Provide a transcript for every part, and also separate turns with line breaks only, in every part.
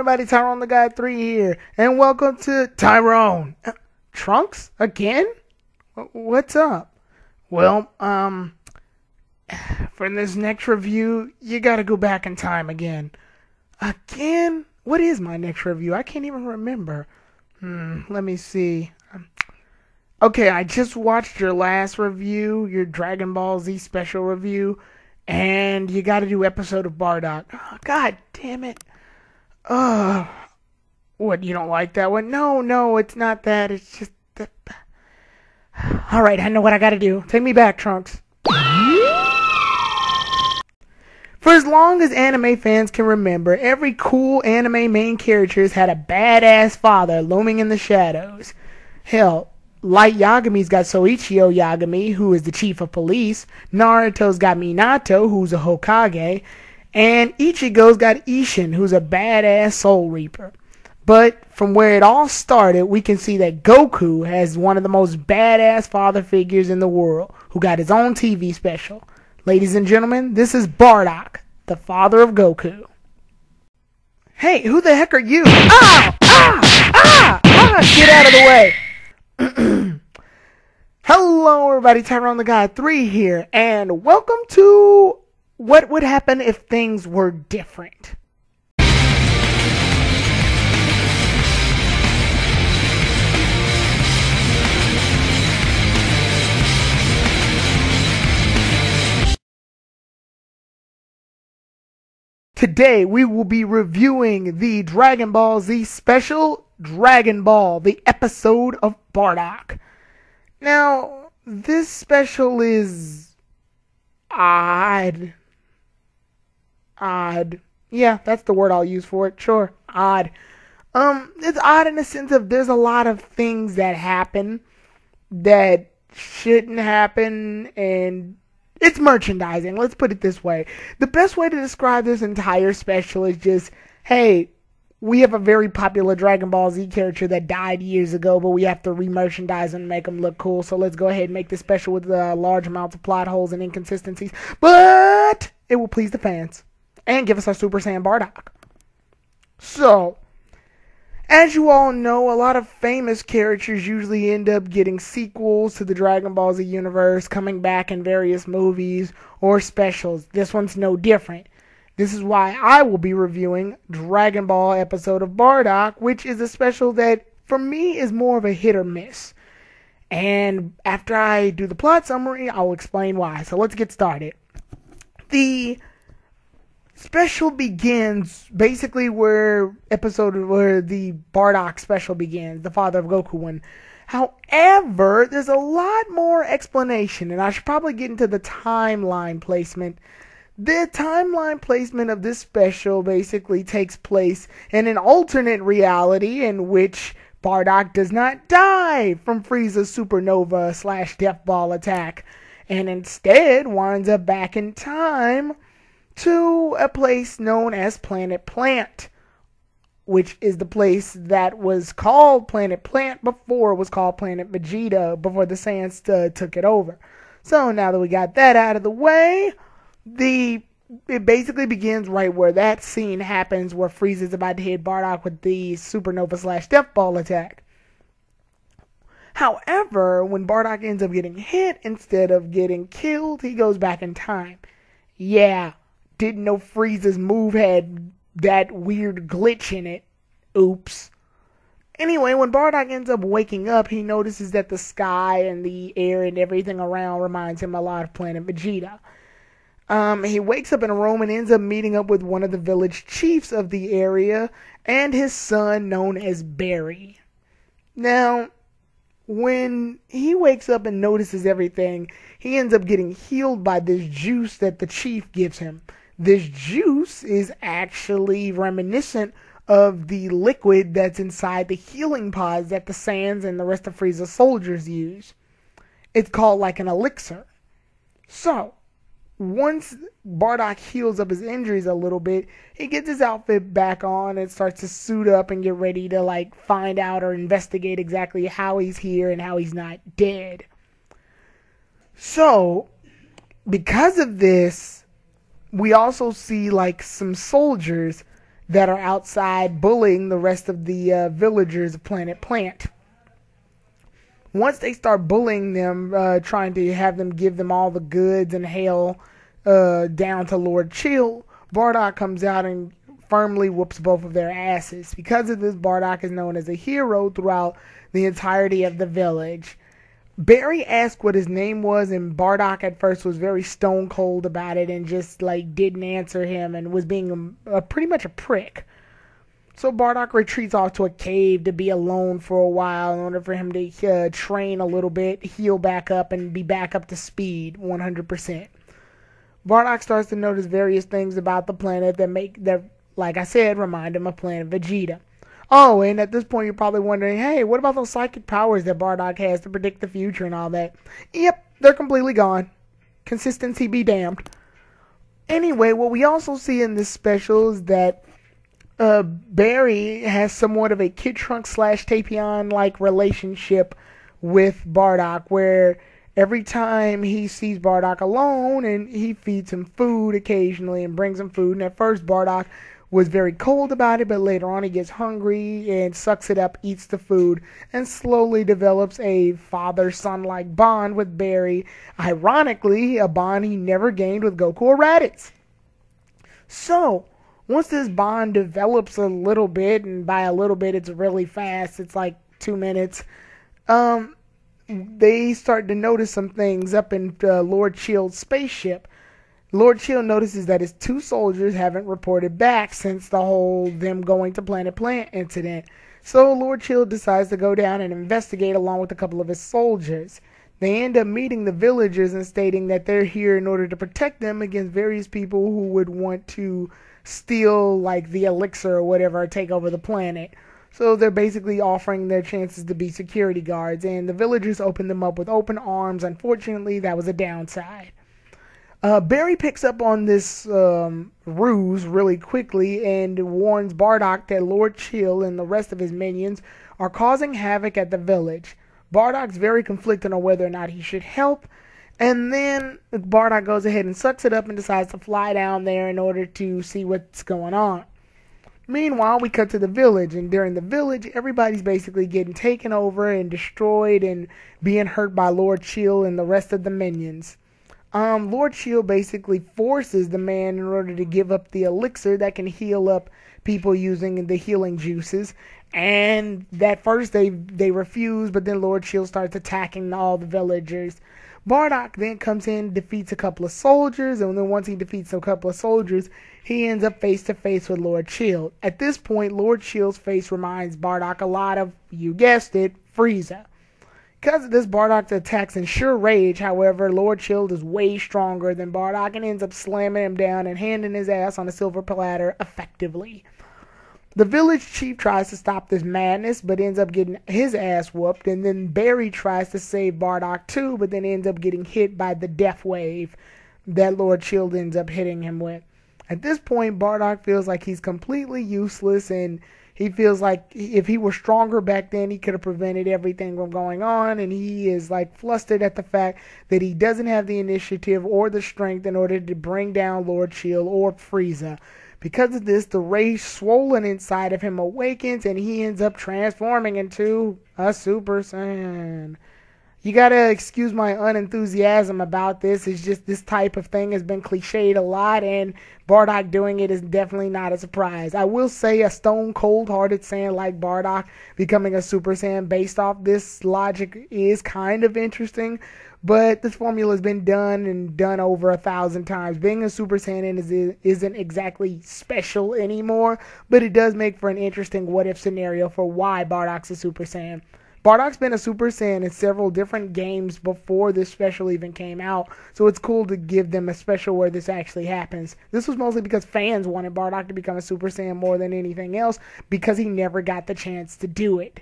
everybody, Tyrone the Guy 3 here, and welcome to Tyrone. Trunks? Again? What's up? Well, for this next review, you gotta go back in time again. Again? What is my next review? I can't even remember. Let me see. Okay, I just watched your last review, your Dragon Ball Z special review, and you gotta do episode of Bardock. Oh, God damn it. What, you don't like that one? No, it's not that. It's just that. Alright, I know what I gotta do. Take me back, Trunks. For as long as anime fans can remember, every cool anime main character has had a badass father looming in the shadows. Hell, Light Yagami's got Soichiro Yagami, who is the chief of police. Naruto's got Minato, who's a Hokage. And Ichigo's got Ishin, who's a badass Soul Reaper. But from where it all started, we can see that Goku has one of the most badass father figures in the world, who got his own TV special. Ladies and gentlemen, this is Bardock, the father of Goku. Hey, who the heck are you? Get out of the way! Hello everybody, Tyrone the Guy 3 here, and welcome to What Would Happen If Things Were Different. Today we will be reviewing the Dragon Ball Z special, Dragon Ball, the episode of Bardock. Now, this special is odd. Yeah, that's the word I'll use for it. Sure, odd. It's odd in the sense of there's a lot of things that happen that shouldn't happen, and it's merchandising. Let's put it this way. The best way to describe this entire special is just, hey, we have a very popular Dragon Ball Z character that died years ago, but we have to re-merchandise and make him look cool. So let's go ahead and make this special with large amounts of plot holes and inconsistencies. But it will please the fans and give us our Super Saiyan Bardock. So, as you all know, a lot of famous characters usually end up getting sequels to the Dragon Ball Z universe, coming back in various movies or specials. This one's no different. This is why I will be reviewing Dragon Ball episode of Bardock, which is a special that, for me, is more of a hit or miss. And after I do the plot summary, I'll explain why. So let's get started. The special begins basically where the Bardock special begins, the Father of Goku one. However, there's a lot more explanation, and I should probably get into the timeline placement. The timeline placement of this special basically takes place in an alternate reality in which Bardock does not die from Frieza's supernova/death ball attack, and instead winds up back in time to a place known as Planet Plant, which is the place that was called Planet Plant before it was called Planet Vegeta, before the Saiyans took it over. So now that we got that out of the way, it basically begins right where that scene happens, where Frieza's about to hit Bardock with the supernova/death ball attack. However, when Bardock ends up getting hit, instead of getting killed, he goes back in time. Yeah, didn't know Frieza's move had that weird glitch in it. Oops. Anyway, when Bardock ends up waking up, he notices that the sky and the air and everything around reminds him a lot of Planet Vegeta. He wakes up in a room and ends up meeting up with one of the village chiefs of the area and his son, known as Barry. Now, when he wakes up and notices everything, he ends up getting healed by this juice that the chief gives him. This juice is actually reminiscent of the liquid that's inside the healing pods that the Saiyans and the rest of Frieza's soldiers use. It's called like an elixir. So, once Bardock heals up his injuries a little bit, he gets his outfit back on and starts to suit up and get ready to find out or investigate exactly how he's here and how he's not dead. So, because of this, we also see some soldiers that are outside bullying the rest of the villagers of Planet Plant. Once they start bullying them, trying to have them give them all the goods and hail down to Lord Chill, Bardock comes out and firmly whoops both of their asses. Because of this, Bardock is known as a hero throughout the entirety of the village. Barry asked what his name was, and Bardock at first was very stone cold about it and just like didn't answer him and was being pretty much a prick. So Bardock retreats off to a cave to be alone for a while in order for him to train a little bit, heal back up, and be back up to speed 100%. Bardock starts to notice various things about the planet that, like I said, remind him of Planet Vegeta. Oh, and at this point you're probably wondering, hey, what about those psychic powers that Bardock has to predict the future and all that? Yep, they're completely gone. Consistency be damned. Anyway, what we also see in this special is that Barry has somewhat of a Kid Trunk / Tapion-like relationship with Bardock, where every time he sees Bardock alone, and he feeds him food occasionally and brings him food, and at first Bardock was very cold about it, but later on he gets hungry and sucks it up, eats the food, and slowly develops a father-son-like bond with Barry. Ironically, a bond he never gained with Goku or Raditz. So, once this bond develops a little bit, and by a little bit it's really fast, it's like 2 minutes, they start to notice some things up in Lord Chill's spaceship. Lord Chill notices that his 2 soldiers haven't reported back since the whole them going to Planet Plant incident. So Lord Chill decides to go down and investigate along with a couple of his soldiers. They end up meeting the villagers and stating that they're here in order to protect them against various people who would want to steal like the elixir or whatever or take over the planet. So they're basically offering their chances to be security guards, and the villagers open them up with open arms. Unfortunately, that was a downside. Barry picks up on this ruse really quickly and warns Bardock that Lord Chill and the rest of his minions are causing havoc at the village. Bardock's very conflicted on whether or not he should help, and then Bardock goes ahead and sucks it up and decides to fly down there in order to see what's going on. Meanwhile, we cut to the village, and during the village, everybody's basically getting taken over and destroyed and being hurt by Lord Chill and the rest of the minions. Lord Chill basically forces the man in order to give up the elixir that can heal up people using the healing juices. And at first they refuse, but then Lord Chill starts attacking all the villagers. Bardock then comes in, defeats a couple of soldiers, and then once he defeats a couple of soldiers, he ends up face to face with Lord Chill. At this point, Lord Chill's face reminds Bardock a lot of, you guessed it, Frieza. Because of this, Bardock attacks in sheer rage. However, Lord Chill is way stronger than Bardock and ends up slamming him down and handing his ass on a silver platter effectively. The village chief tries to stop this madness, but ends up getting his ass whooped. And then Barry tries to save Bardock too, but then ends up getting hit by the death wave that Lord Chill ends up hitting him with. At this point, Bardock feels like he's completely useless, and he feels like if he were stronger back then, he could have prevented everything from going on, and he is like flustered at the fact that he doesn't have the initiative or the strength in order to bring down Lord Chill or Frieza. Because of this, the rage swollen inside of him awakens, and he ends up transforming into a Super Saiyan. You gotta excuse my unenthusiasm about this. It's just this type of thing has been cliched a lot, and Bardock doing it is definitely not a surprise. I will say a stone cold-hearted Saiyan like Bardock becoming a Super Saiyan based off this logic is kind of interesting, but this formula has been done over 1,000 times. Being a Super Saiyan isn't exactly special anymore, but it does make for an interesting what-if scenario for why Bardock's a Super Saiyan. Bardock's been a Super Saiyan in several different games before this special even came out, so it's cool to give them a special where this actually happens. This was mostly because fans wanted Bardock to become a Super Saiyan more than anything else, because he never got the chance to do it.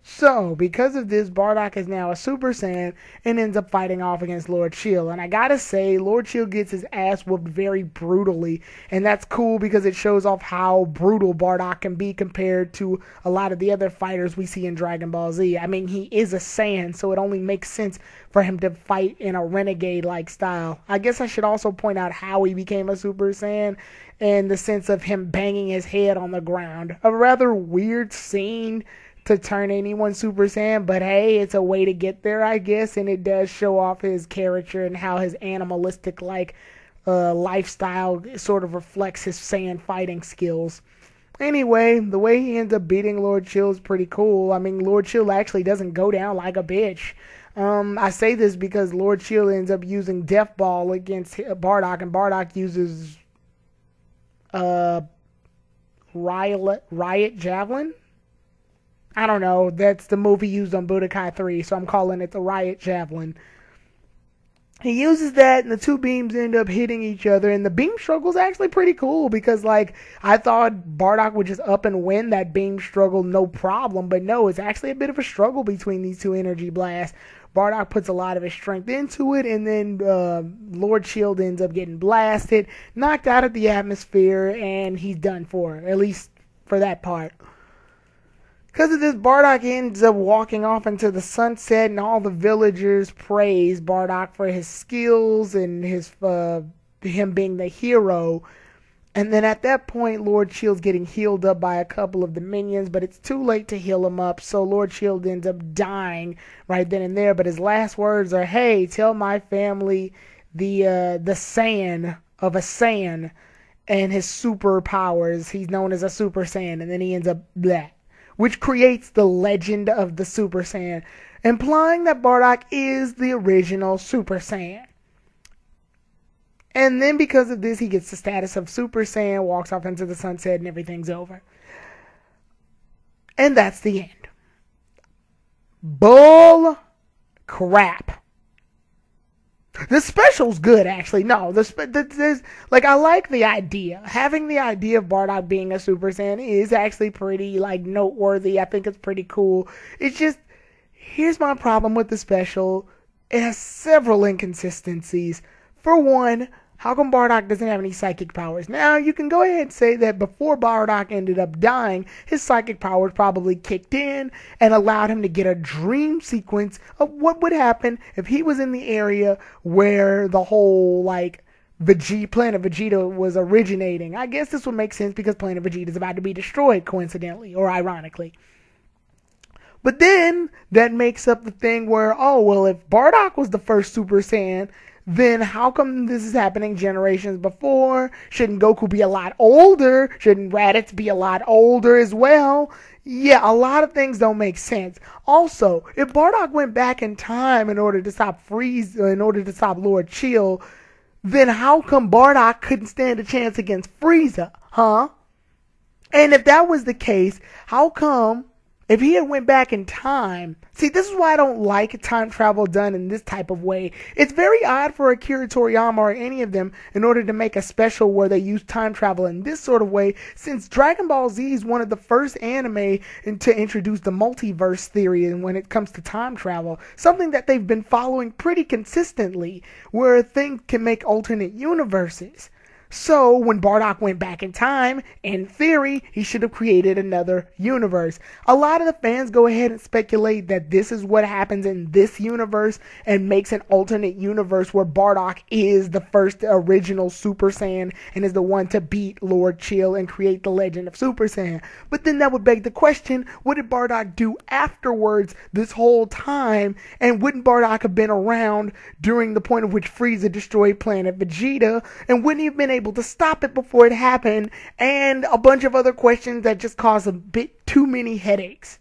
So, because of this, Bardock is now a Super Saiyan and ends up fighting off against Lord Shield. And I gotta say, Lord Shield gets his ass whooped very brutally. And that's cool because it shows off how brutal Bardock can be compared to a lot of the other fighters we see in Dragon Ball Z. I mean, he is a Saiyan, so it only makes sense for him to fight in a renegade-like style. I guess I should also point out how he became a Super Saiyan in the sense of him banging his head on the ground. A rather weird scene to turn anyone Super Saiyan, but hey, it's a way to get there, I guess, and it does show off his character and how his animalistic lifestyle sort of reflects his Saiyan fighting skills. Anyway, the way he ends up beating Lord Shield is pretty cool. I mean, Lord Shield actually doesn't go down like a bitch. I say this because Lord Shield ends up using Death Ball against Bardock, and Bardock uses Riot Javelin? I don't know. That's the move he used on Budokai 3, so I'm calling it the Riot Javelin. He uses that, and the two beams end up hitting each other, and the beam struggle is actually pretty cool because, like, I thought Bardock would just up and win that beam struggle no problem, but no, it's actually a bit of a struggle between these two energy blasts. Bardock puts a lot of his strength into it, and then Lord Shield ends up getting blasted, knocked out of the atmosphere, and he's done for, at least for that part. Because of this, Bardock ends up walking off into the sunset, and all the villagers praise Bardock for his skills and his him being the hero. And then at that point, Lord Shield's getting healed up by a couple of the minions, but it's too late to heal him up, so Lord Shield ends up dying right then and there. But his last words are, "Hey, tell my family the Saiyan of a Saiyan and his superpowers. He's known as a Super Saiyan," and then he ends up bleh, which creates the legend of the Super Saiyan, implying that Bardock is the original Super Saiyan. And then because of this, he gets the status of Super Saiyan, walks off into the sunset, and everything's over. And that's the end. Bull crap. The special's good, actually. No, I like the idea. Having the idea of Bardock being a Super Saiyan is actually pretty, noteworthy. I think it's pretty cool. It's just, here's my problem with the special. It has several inconsistencies. For one, how come Bardock doesn't have any psychic powers? Now, you can go ahead and say that before Bardock ended up dying, his psychic powers probably kicked in and allowed him to get a dream sequence of what would happen if he was in the area where the whole, Planet Vegeta was originating. I guess this would make sense because Planet Vegeta is about to be destroyed, coincidentally, or ironically. But then, that makes up the thing where, if Bardock was the first Super Saiyan, then how come this is happening generations before? Shouldn't Goku be a lot older? Shouldn't Raditz be a lot older as well? Yeah, a lot of things don't make sense. Also, if Bardock went back in time in order to stop Lord Shield, then how come Bardock couldn't stand a chance against Frieza? Huh? And if that was the case, how come if he had went back in time... See, this is why I don't like time travel done in this type of way. It's very odd for Akira Toriyama or any of them in order to make a special where they use time travel in this sort of way, since Dragon Ball Z is one of the first anime to introduce the multiverse theory when it comes to time travel. Something that they've been following pretty consistently, where a thing can make alternate universes. So, when Bardock went back in time, in theory, he should have created another universe. A lot of the fans go ahead and speculate that this is what happens in this universe and makes an alternate universe where Bardock is the first original Super Saiyan and is the one to beat Lord Shield and create the legend of Super Saiyan. But then that would beg the question, what did Bardock do afterwards this whole time? And wouldn't Bardock have been around during the point at which Frieza destroyed Planet Vegeta? And wouldn't he have been able to stop it before it happened, and a bunch of other questions that just cause a bit too many headaches.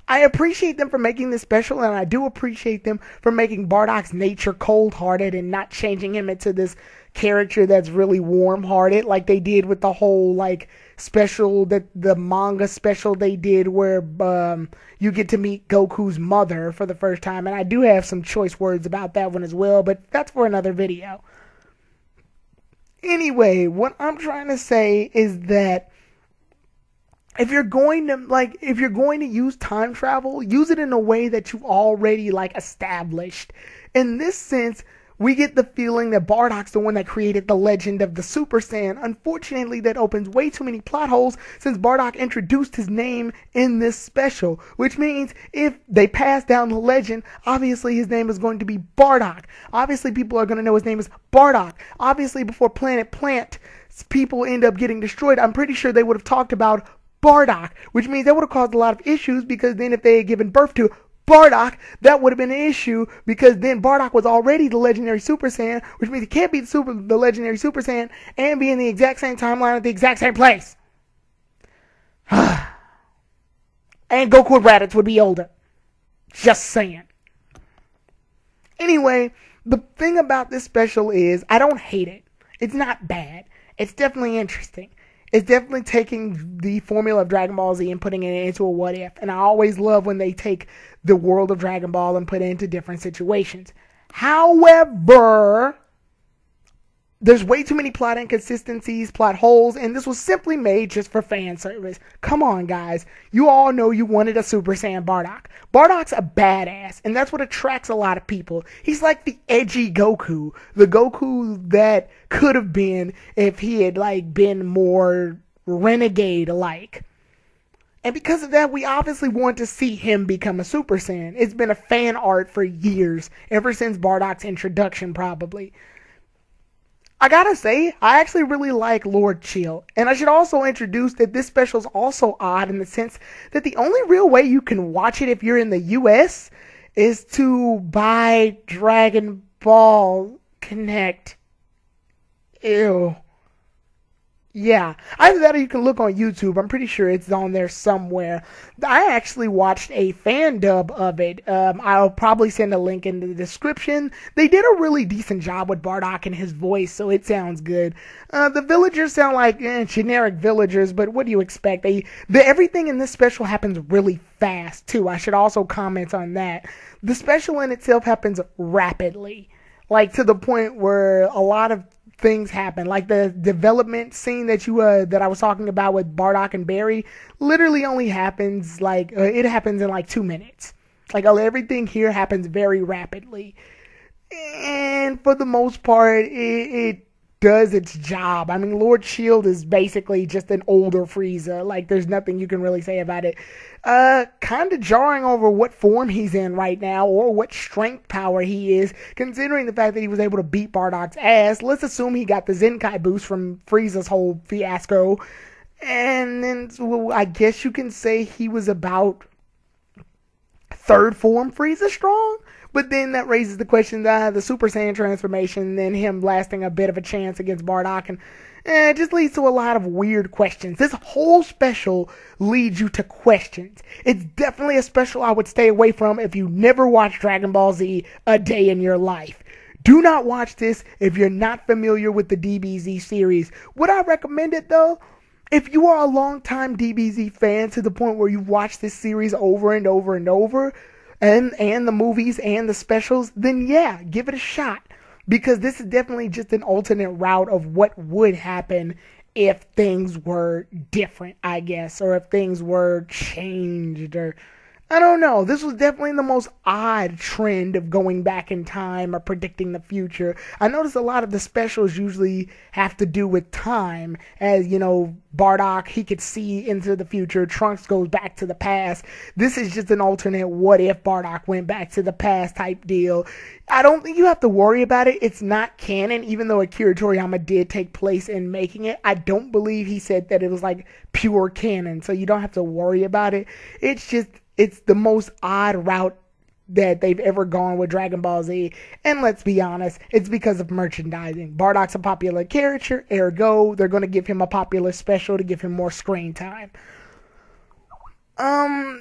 I appreciate them for making this special, and I do appreciate them for making Bardock's nature cold-hearted and not changing him into this character that's really warm-hearted like they did with the whole special, the manga special they did where you get to meet Goku's mother for the first time, and I do have some choice words about that one as well, but that's for another video. Anyway, what I'm trying to say is that if you're going to use time travel, use it in a way that you've already established. In this sense, we get the feeling that Bardock's the one that created the legend of the Super Saiyan. Unfortunately, that opens way too many plot holes since Bardock introduced his name in this special, which means if they pass down the legend, obviously his name is going to be Bardock. Obviously, people are going to know his name is Bardock. Obviously, before Planet Plant, people end up getting destroyed. I'm pretty sure they would have talked about Bardock, which means that would have caused a lot of issues, because then if they had given birth to Bardock, that would have been an issue, because then Bardock was already the legendary Super Saiyan, which means he can't be the legendary Super Saiyan and be in the exact same timeline at the exact same place. And Goku and Raditz would be older. Just saying. Anyway, the thing about this special is I don't hate it. It's not bad. It's definitely interesting. It's definitely taking the formula of Dragon Ball Z and putting it into a what if. And I always love when they take the world of Dragon Ball and put it into different situations. However, there's way too many plot inconsistencies, plot holes, and this was simply made just for fan service. Come on, guys. You all know you wanted a Super Saiyan Bardock. Bardock's a badass, and that's what attracts a lot of people. He's like the edgy Goku. The Goku that could have been if he had, been more renegade-like. And because of that, we obviously want to see him become a Super Saiyan. It's been a fan art for years, ever since Bardock's introduction, probably. I gotta say, I actually really like Lord Chill. And I should also introduce that this special is also odd in the sense that the only real way you can watch it if you're in the US is to buy Dragon Ball Connect. Ew. Yeah, either that or you can look on YouTube. I'm pretty sure it's on there somewhere. I actually watched a fan dub of it. I'll probably send a link in the description. They did a really decent job with Bardock and his voice, so it sounds good. The villagers sound like generic villagers, but what do you expect? Everything in this special happens really fast, too. I should also comment on that. The special in itself happens rapidly, to the point where a lot of things happen, like the development scene that I was talking about with Bardock and Barry. Literally only happens it happens in 2 minutes. Everything here happens very rapidly, and for the most part, it does its job. I mean, Lord Shield is basically just an older Frieza. There's nothing you can really say about it. Kind of jarring over what form he's in right now, or what strength power he is, considering the fact that he was able to beat Bardock's ass. Let's assume he got the Zenkai boost from Frieza's whole fiasco. And then, I guess you can say he was about third form Frieza strong? But then that raises the question that the Super Saiyan transformation, then him lasting a bit of a chance against Bardock, and it just leads to a lot of weird questions. This whole special leads you to questions. It's definitely a special I would stay away from if you never watched Dragon Ball Z a day in your life. Do not watch this if you're not familiar with the DBZ series. Would I recommend it though? If you are a longtime DBZ fan to the point where you've watched this series over and over and over, and the movies and the specials, then yeah, give it a shot. Because this is definitely just an alternate route of what would happen if things were different, I guess. Or if things were changed, or I don't know. This was definitely the most odd trend of going back in time or predicting the future. I noticed a lot of the specials usually have to do with time. As, Bardock, he could see into the future. Trunks goes back to the past. This is just an alternate what if Bardock went back to the past type deal. I don't think you have to worry about it. It's not canon, even though Akira Toriyama did take place in making it. I don't believe he said that it was pure canon, so you don't have to worry about it. It's the most odd route that they've ever gone with Dragon Ball Z. And let's be honest, it's because of merchandising. Bardock's a popular character, ergo, they're going to give him a popular special to give him more screen time.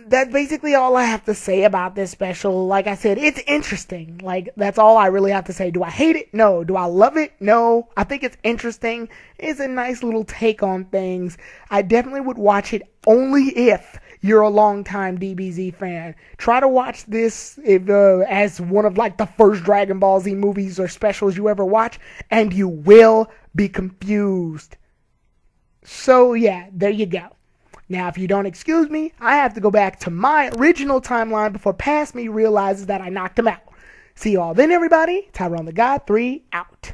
That's basically all I have to say about this special. Like I said, it's interesting. That's all I really have to say. Do I hate it? No. Do I love it? No. I think it's interesting. It's a nice little take on things. I definitely would watch it only if you're a longtime DBZ fan. Try to watch this as one of the first Dragon Ball Z movies or specials you ever watch, and you will be confused. So yeah, there you go. Now, if you don't excuse me, I have to go back to my original timeline before past me realizes that I knocked him out. See you all then, everybody. Tyrone the God 3 out.